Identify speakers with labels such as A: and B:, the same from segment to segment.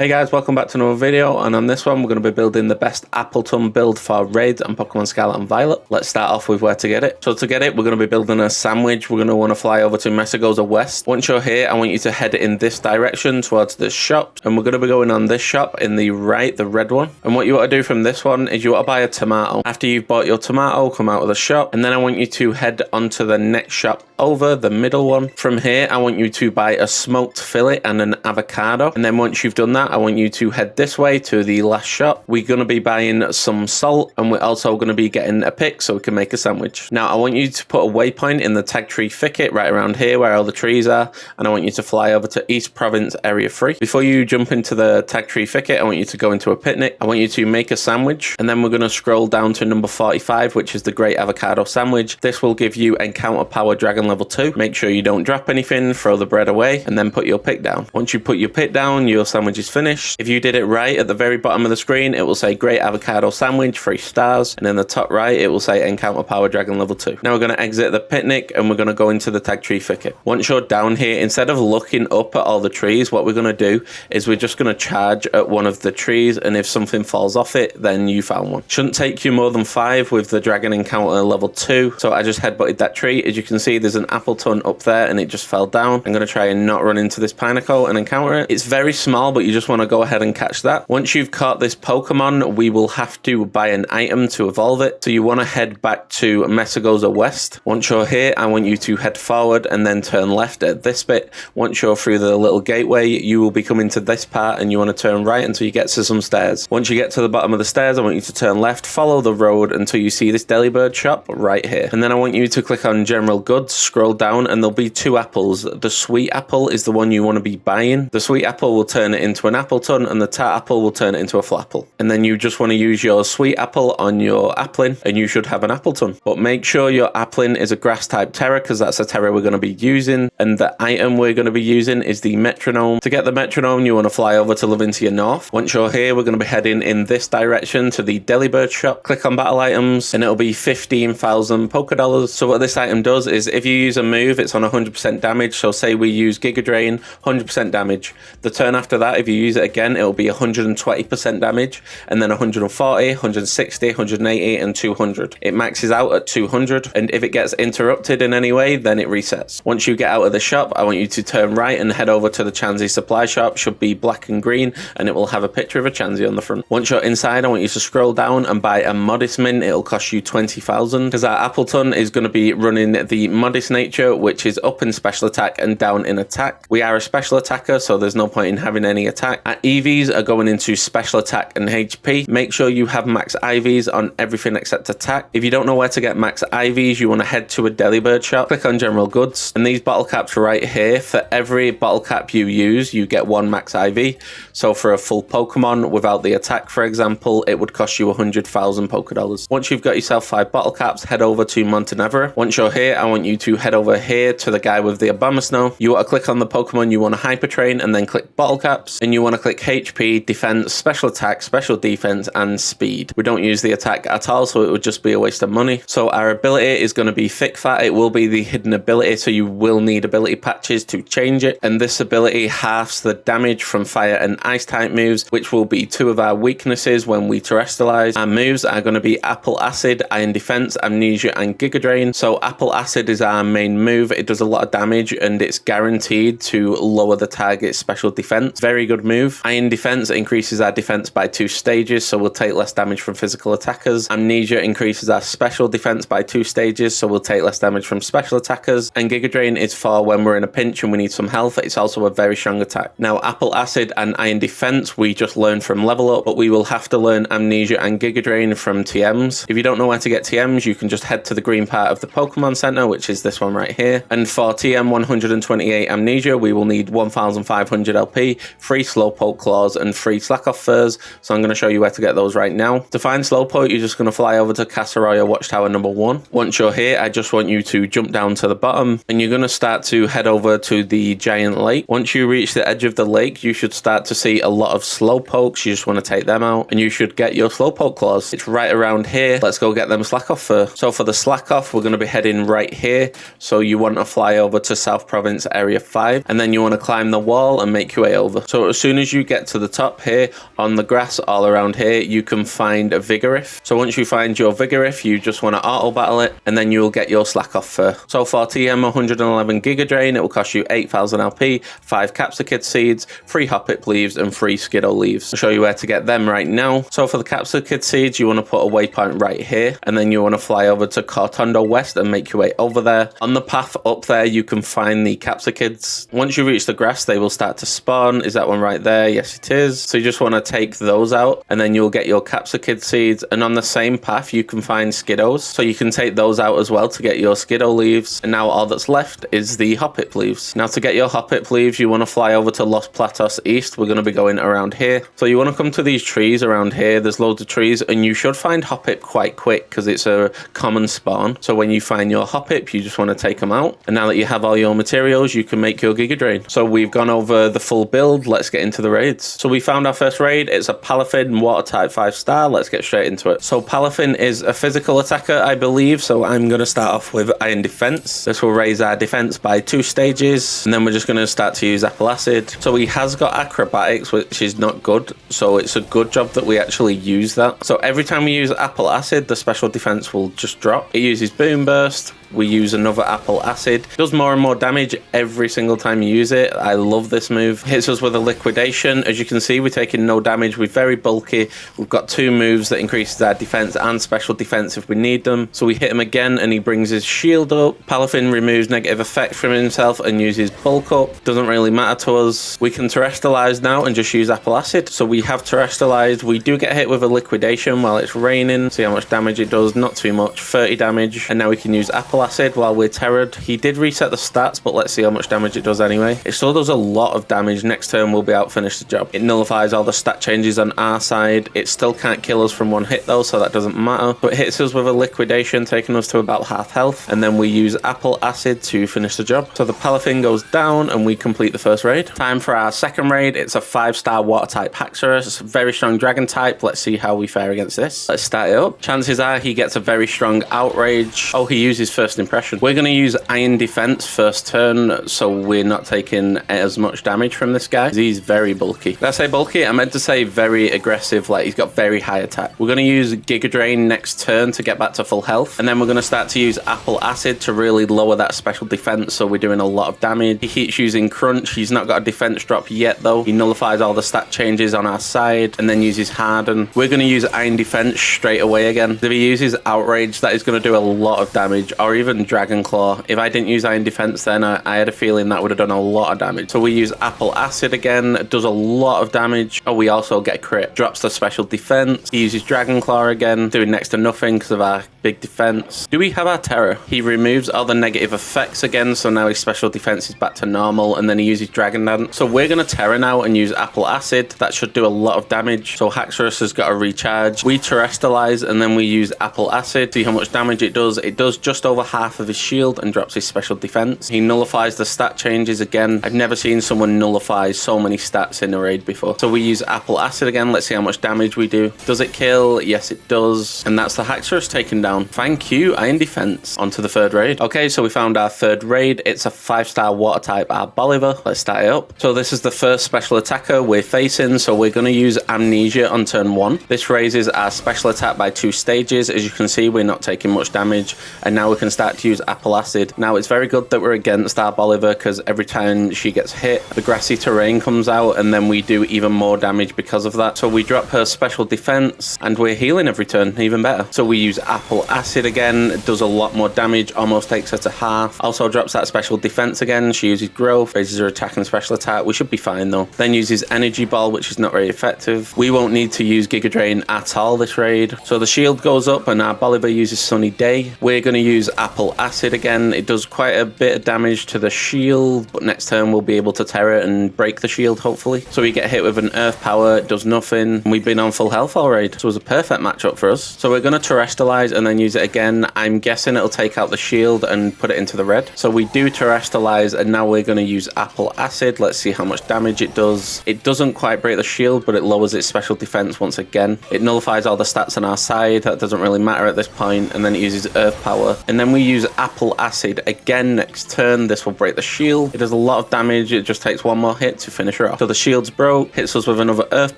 A: Hey guys, welcome back to another video, and on this one we're going to be building the best Appletun build for Raids and Pokemon Scarlet and Violet. Let's start off with where to get it. So to get it, we're going to be building a sandwich. We're going to want to fly over to Mystica West. Once you're here, I want you to head in this direction towards this shop, and we're going to be going on this shop in the right, the red one. And what you want to do from this one is you want to buy a tomato. After you've bought your tomato, come out of the shop, and then I want you to head onto the next shop over, the middle one. From here, I want you to buy a smoked fillet and an avocado, and then once you've done that, I want you to head this way to the last shop. We're going to be buying some salt, and we're also going to be getting a pick so we can make a sandwich. Now I want you to put a waypoint in the tag tree thicket right around here where all the trees are, and I want you to fly over to East Province Area 3. Before you jump into the tag tree thicket, I want you to go into a picnic. I want you to make a sandwich, and then we're going to scroll down to number 45, which is the Great Avocado Sandwich. This will give you Encounter Power Dragon level 2. Make sure you don't drop anything, throw the bread away, and then put your pick down. Once you put your pick down, your sandwich is finished. If you did it right, at the very bottom of the screen it will say Great Avocado Sandwich, 3 stars, and in the top right it will say Encounter Power Dragon level 2. Now we're going to exit the picnic and we're going to go into the tag tree thicket. Once you're down here, instead of looking up at all the trees, what we're going to do is we're just going to charge at one of the trees, and if something falls off it, then you found one. Shouldn't take you more than 5 with the Dragon Encounter level 2. So I just headbutted that tree. As you can see, there's an Appletun up there and it just fell down. I'm going to try and not run into this pinnacle and encounter it. It's very small, but you just want to go ahead and catch that. Once you've caught this Pokemon, we will have to buy an item to evolve it. So you want to head back to Mystica West. Once you're here, I want you to head forward and then turn left at this bit. Once you're through the little gateway, you will be coming to this part and you want to turn right until you get to some stairs. Once you get to the bottom of the stairs, I want you to turn left, follow the road until you see this Delibird shop right here. And then I want you to click on General Goods, scroll down, and there'll be 2 apples. The sweet apple is the one you want to be buying. The sweet apple will turn it into an Appletun, and the tart apple will turn it into a flapple. And then you just want to use your sweet apple on your Applin, and you should have an Appletun. But make sure your Applin is a grass type tera, because that's a tera we're going to be using. And the item we're going to be using is the metronome. To get the metronome, you want to fly over to Leventia North. Once you're here, we're going to be heading in this direction to the Delibird shop. Click on battle items, and it'll be 15,000 Poké Dollars. So what this item does is if you use a move, it's on 100% damage. So say we use Giga Drain, 100% damage. The turn after that, if you use it again, it'll be 120% damage, and then 140, 160, 180, and 200. It maxes out at 200, and if it gets interrupted in any way, then it resets. Once you get out of the shop, I want you to turn right and head over to the Chansey supply shop. Should be black and green, and it will have a picture of a Chansey on the front. Once you're inside, I want you to scroll down and buy a Modest Mint. It'll cost you 20,000, because our Appletun is going to be running the Modest Nature, which is up in special attack and down in attack. We are a special attacker, so there's no point in having any attack. Our EVs are going into special attack and HP. Make sure you have max IVs on everything except attack. If you don't know where to get max IVs, you want to head to a Delibird shop, click on General Goods, and these bottle caps right here, for every bottle cap you use, you get 1 max IV. So for a full Pokemon without the attack, for example, it would cost you 100,000 Poké Dollars. Once you've got yourself 5 bottle caps, head over to Montenevera. Once you're here, I want you to head over here to the guy with the Abomasnow. You want to click on the Pokemon you want to hyper train, and then click bottle caps, and you want to click HP, defense, special attack, special defense, and speed. We don't use the attack at all, so it would just be a waste of money. So our ability is going to be Thick Fat. It will be the hidden ability, so you will need ability patches to change it, and this ability halves the damage from fire and ice type moves, which will be 2 of our weaknesses when we terrestrialize. Our moves are going to be Apple Acid, Iron Defense, Amnesia, and Giga Drain. So Apple Acid is our main move. It does a lot of damage, and it's guaranteed to lower the target's special defense. Very good move. Iron Defense increases our defense by 2 stages, so we'll take less damage from physical attackers. Amnesia increases our special defense by 2 stages, so we'll take less damage from special attackers. And Giga Drain is for when we're in a pinch and we need some health. It's also a very strong attack. Now Apple Acid and Iron Defense we just learned from level up, but we will have to learn Amnesia and Giga Drain from TMs. If you don't know where to get TMs, you can just head to the green part of the Pokemon Center, which is this one right here. And for TM 128 Amnesia, we will need 1,500 LP, 3 Slowpoke Claws, and 3 Slackoff Furs. So I'm going to show you where to get those right now. To find Slowpoke, you're just going to fly over to Casseroya Watchtower number 1. Once you're here, I just want you to jump down to the bottom, and you're going to start to head over to the giant lake. Once you reach the edge of the lake, you should start to see a lot of Slowpokes. You just want to take them out, and you should get your Slowpoke Claws. It's right around here. Let's go get them Slackoff Fur. So for the Slackoff, we're going to be heading right here. So you want to fly over to South Province Area 5, and then you want to climb the wall and make your way over. So as soon soon as you get to the top here, on the grass all around here, you can find a Vigorith. So once you find your Vigorith, you just want to auto battle it, and then you'll get your Slack Off Fur. So for TM 111 Giga Drain, it will cost you 8,000 LP, 5 Capsicid Seeds, 3 Hoppip Leaves, and 3 Skiddo Leaves. I'll show you where to get them right now. So for the Capsicid Seeds, you want to put a waypoint right here, and then you want to fly over to Cortondo West and make your way over there. On the path up there, you can find the Capsikids. Once you reach the grass, they will start to spawn. Is that one right there? Yes, it is. So you just want to take those out, and then you'll get your Capsicid Seeds. And on the same path, you can find Skiddos. So you can take those out as well to get your Skiddo Leaves. And now all that's left is the Hoppip Leaves. Now to get your Hoppip Leaves, you want to fly over to Los Platos East. We're going to be going around here. So you want to come to these trees around here. There's loads of trees, and you should find Hoppip quite quick because it's a common spawn. So when you find your Hoppip, you just want to take them out. And now that you have all your materials, you can make your Giga Drain. So we've gone over the full build. Let's get into the raids. So we found our first raid. It's a Palafin water type 5-star. Let's get straight into it. So Palafin is a physical attacker, I believe. So I'm going to start off with Iron Defense. This will raise our defense by 2 stages. And then we're just going to start to use Apple Acid. So he has got Acrobatics, which is not good. So it's a good job that we actually use that. So every time we use Apple Acid, the special defense will just drop. It uses Boom Burst. We use another Apple Acid. It does more and more damage every single time you use it. I love this move. Hits us with a Liquidation. As you can see, we're taking no damage. We're very bulky. We've got 2 moves that increases our defense and special defense if we need them. So we hit him again and he brings his shield up. Palafin removes negative effect from himself and uses Bulk Up. Doesn't really matter to us. We can Terrestrialize now and just use Apple Acid. So we have Terrestrialized. We do get hit with a Liquidation while it's raining. See how much damage it does. Not too much. 30 damage. And now we can use Apple Acid while we're terrored. He did reset the stats, but let's see how much damage it does anyway. It still does a lot of damage. Next turn we'll be out, finish the job. It nullifies all the stat changes on our side. It still can't kill us from 1 hit though, so that doesn't matter. But it hits us with a Liquidation, taking us to about half health, and then we use Apple Acid to finish the job. So the Palafin goes down and we complete the first raid. Time for our second raid. It's a 5-star water type Haxorus, very strong dragon type. Let's see how we fare against this. Let's start it up. Chances are he gets a very strong Outrage. Oh, he uses First Impression. We're going to use Iron Defense first turn, so we're not taking as much damage from this guy. He's very bulky. Did I say bulky? I meant to say very aggressive, like he's got very high attack. We're going to use Giga Drain next turn to get back to full health, and then we're going to start to use Apple Acid to really lower that special defense, so we're doing a lot of damage. He keeps using Crunch. He's not got a defense drop yet though. He nullifies all the stat changes on our side and then uses Harden. We're going to use Iron Defense straight away again. If he uses Outrage, that is going to do a lot of damage, or even Dragon Claw. If I didn't use Iron Defense then, I had a feeling that would have done a lot of damage. So we use Apple Acid again. It does a lot of damage. Oh, we also get crit. Drops the special defense. He uses Dragon Claw again, doing next to nothing because of our big defense. Do we have our Tera? He removes all the negative effects again, so now his special defense is back to normal, and then he uses Dragon Dance. So we're going to Tera now and use Apple Acid. That should do a lot of damage. So Haxorus has got a recharge. We Terrestrialize and then we use Apple Acid. See how much damage it does. It does just over half of his shield and drops his special defense. He nullifies the stat changes again. I've never seen someone nullify so many stats in a raid before. So we use Apple Acid again. Let's see how much damage we do. Does it kill? Yes, it does. And that's the Haxorus taken down. Thank you, Iron Defense. On to the third raid. Okay, so we found our third raid. It's a 5-star water type Arboliver. Let's start it up. So this is the first special attacker we're facing. So we're going to use Amnesia on turn 1. This raises our special attack by 2 stages. As you can see, we're not taking much damage. And now we can start to use Apple Acid. Now it's very good that we're against Arboliver because every time she gets hit, the grassy terrain comes out and then we do even more damage because of that. So we drop her special defense and we're healing every turn, even better. So we use Apple Acid again. It does a lot more damage, almost takes her to half. Also drops that special defense again. She uses Growth, raises her attack and special attack. We should be fine though. Then uses Energy Ball, which is not very effective. We won't need to use Giga Drain at all this raid. So the shield goes up and Arboliver uses Sunny Day. We're going to use Apple Acid again. It does quite a bit of damage to the shield, but next turn we'll be able to tear it and break the shield hopefully. So we get hit with an Earth Power, it does nothing. We've been on full health already, so it was a perfect matchup for us. So we're going to Terrestrialize and then then use it again. I'm guessing it'll take out the shield and put it into the red. So we do terrestrialize, and now we're going to use Apple Acid. Let's see how much damage it does. It doesn't quite break the shield, but it lowers its special defense once again. It nullifies all the stats on our side. That doesn't really matter at this point. And then it uses Earth Power. And then we use Apple Acid again next turn. This will break the shield. It does a lot of damage. It just takes one more hit to finish her off. So the shield's broke, hits us with another Earth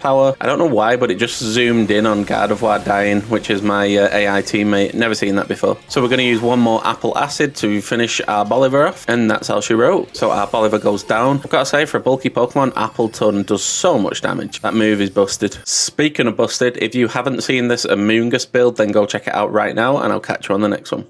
A: Power. I don't know why, but it just zoomed in on Gardevoir dying, which is my AI teammate. Never seen that before. So we're going to use one more Apple Acid to finish our Bolivar off, and that's all she wrote. So our Bolivar goes down. I've got to say, for a bulky Pokemon, Appletun does so much damage. That move is busted. Speaking of busted, if you haven't seen this Amoonguss build, then go check it out right now, and I'll catch you on the next one.